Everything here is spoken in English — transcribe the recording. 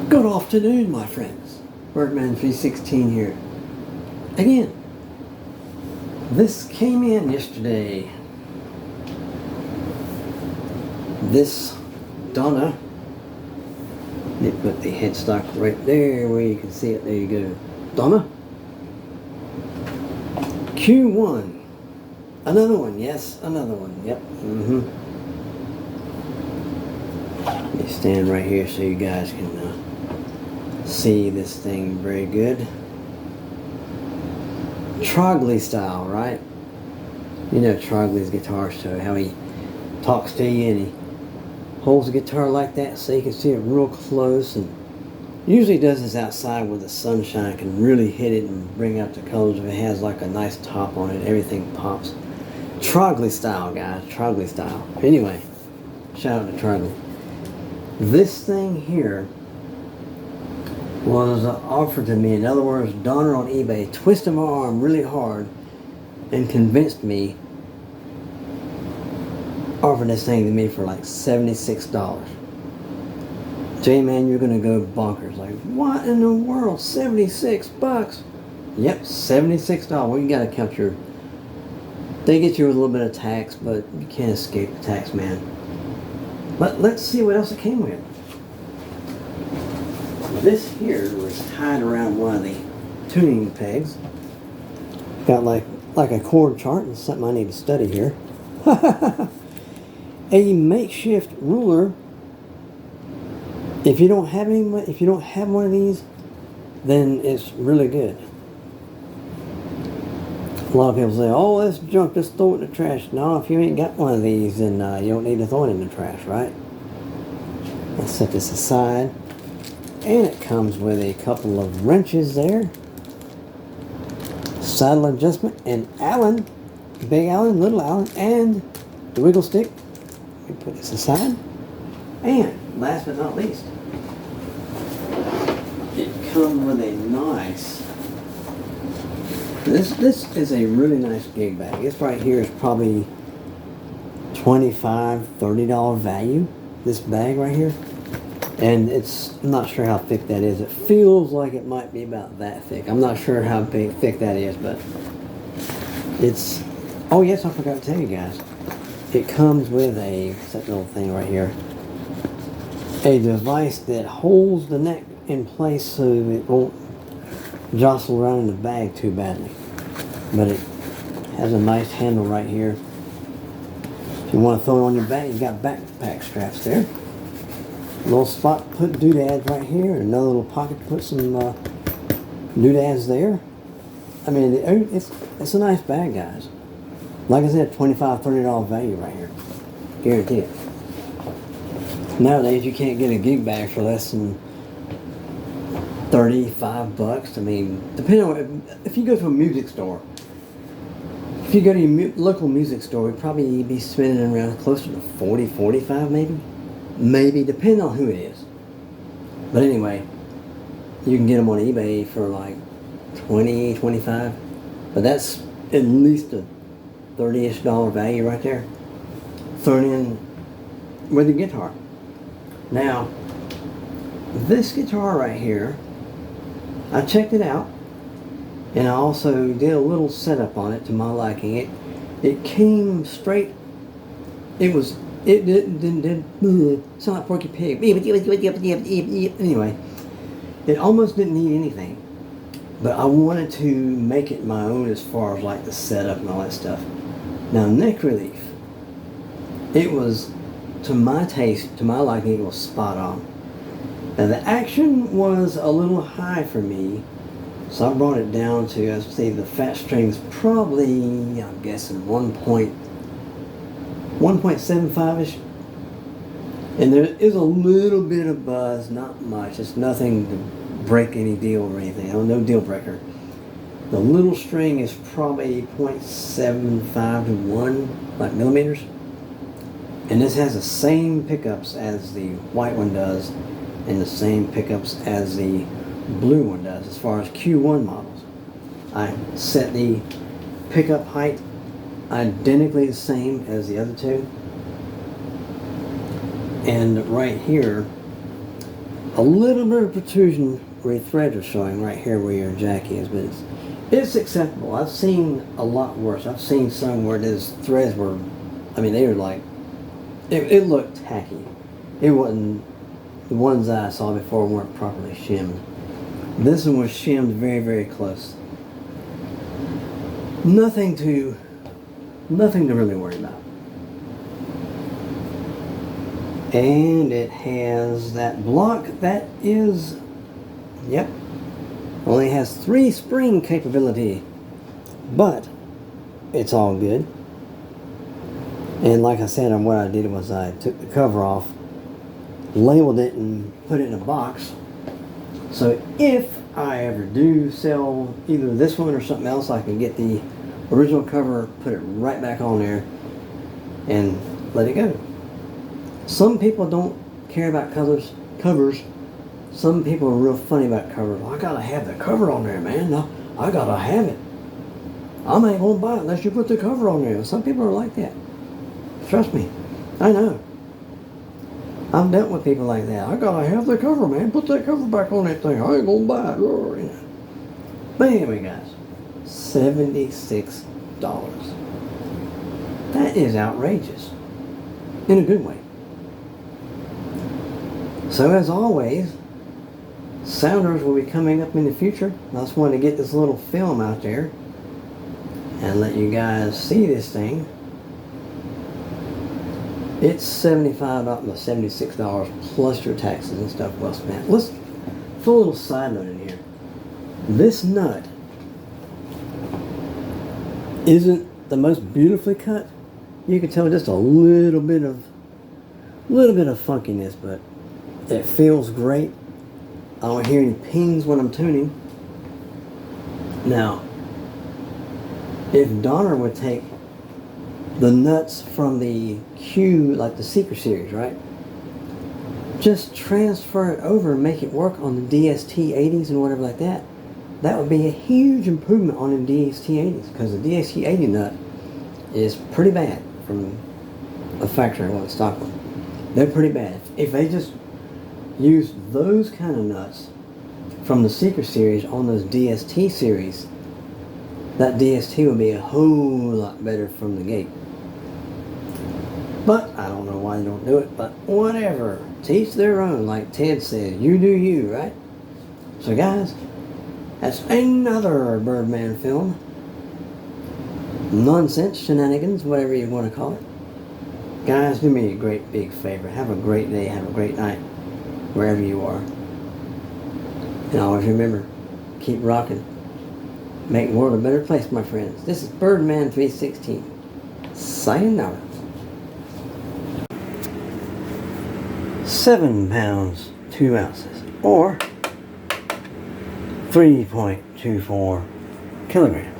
Good afternoon, my friends. Birdman 316 here. Again, this came in yesterday. This Donna. Let me put the headstock right there where you can see it. There you go. Donna. Q1. Another one. Yes, another one. Yep. Let me stand right here so you guys can see this thing very good. Trogley style, right? You know Trogley's guitar show, how he talks to you and he holds the guitar like that so you can see it real close, and usually does this outside where the sunshine can really hit it and bring out the colors. If it has like a nice top on it, everything pops. Trogley style, guys, Trogley style. Anyway, shout out to Trogley. This thing here was offered to me. In other words, Donner on eBay twisted my arm really hard and convinced me, offered this thing to me for like $76. J-Man, you're gonna go bonkers. Like, what in the world? 76 bucks? Yep, $76. Well, you gotta count your, they get you with a little bit of tax, but you can't escape the tax, man. But let's see what else it came with. This here was tied around one of the tuning pegs. Got like a chord chart, and something I need to study here. A makeshift ruler. If you don't have one of these, then it's really good. A lot of people say, "Oh, that's junk. Just throw it in the trash." No, if you ain't got one of these, then you don't need to throw it in the trash, right? Let's set this aside. And it comes with a couple of wrenches there, saddle adjustment, and Allen, big Allen, little Allen, and the wiggle stick. We put this aside. And last but not least, it comes with a nice, this is a really nice gig bag. This right here is probably $25, $30 value, this bag right here. And I'm not sure how thick that is. It feels like it might be about that thick. I'm not sure how thick that is, but it's, oh yes, I forgot to tell you guys. It comes with what's that little thing right here? A device that holds the neck in place so it won't jostle around in the bag too badly. But it has a nice handle right here. If you want to throw it on your back, you got backpack straps there. Little spot to put doodads right here, and another little pocket to put some doodads there. I mean, it's a nice bag, guys. Like I said, $25, $30 value right here. Guarantee it. Nowadays, you can't get a gig bag for less than 35 bucks. I mean, depending on, if you go to a music store, if you go to your local music store, you'd probably be spending around closer to 40, 45 maybe. Maybe, depending on who it is. But anyway, you can get them on eBay for like 20, 25. But that's at least a $30-ish value right there. Thrown in with the guitar. Now, this guitar right here, I checked it out. And I also did a little setup on it to my liking. It came straight. It didn't sound like Porky Pig. Anyway, it almost didn't need anything. But I wanted to make it my own as far as like the setup and all that stuff. Now, neck relief. It was, to my taste, to my liking, it was spot on. Now, the action was a little high for me. So I brought it down to, let's see, the fat string's probably, I'm guessing, 1.75-ish, and there is a little bit of buzz, not much. It's nothing to break any deal or anything. No deal breaker. The little string is probably 0.75 to 1 like millimeters, and this has the same pickups as the white one does, and the same pickups as the blue one does as far as Q1 models. I set the pickup height identically the same as the other two, and right here a little bit of protrusion where your threads are showing right here where your jack is, but it's acceptable. I've seen a lot worse. I've seen some where those threads were, I mean, they were like, it looked tacky. It wasn't, the ones I saw before weren't properly shimmed. This one was shimmed very, very close. Nothing to really worry about. And it has that block that is, yep, only has 3 spring capability, but it's all good. And like I said, what I did was I took the cover off, labeled it, and put it in a box. So if I ever do sell either this one or something else, I can get the original cover, put it right back on there, and let it go. Some people don't care about covers. Some people are real funny about covers. I gotta have the cover on there, man. No, I gotta have it. I ain't gonna buy it unless you put the cover on there. Some people are like that. Trust me, I know. I've dealt with people like that. I gotta have the cover, man. Put that cover back on that thing. I ain't gonna buy it. But anyway, guys, $76. That is outrageous. In a good way. So as always, sounders will be coming up in the future. I just wanted to get this little film out there and let you guys see this thing. It's $76 plus your taxes and stuff well spent. Let's throw a little side note in here. This nut isn't the most beautifully cut. You can tell just a little bit of funkiness, but it feels great. I don't hear any pings when I'm tuning. Now, if Donner would take the nuts from the Q, like the Seeker series, right? Just transfer it over and make it work on the DST 80s and whatever like that. That would be a huge improvement on the DST 80s, because the DST 80 nut is pretty bad from a factory one stock one. They're pretty bad. If they just use those kind of nuts from the Seeker series on those DST series, that DST would be a whole lot better from the gate. But I don't know why they don't do it, but whatever. Teach their own, like Ted said. You do you, right? So guys, that's another Birdman film. Nonsense, shenanigans, whatever you want to call it. Guys, do me a great big favor. Have a great day, have a great night, wherever you are. And always remember, keep rocking. Make the world a better place, my friends. This is Birdman 316. Sayonara. 7 pounds, 2 ounces, or 3.24 kilograms.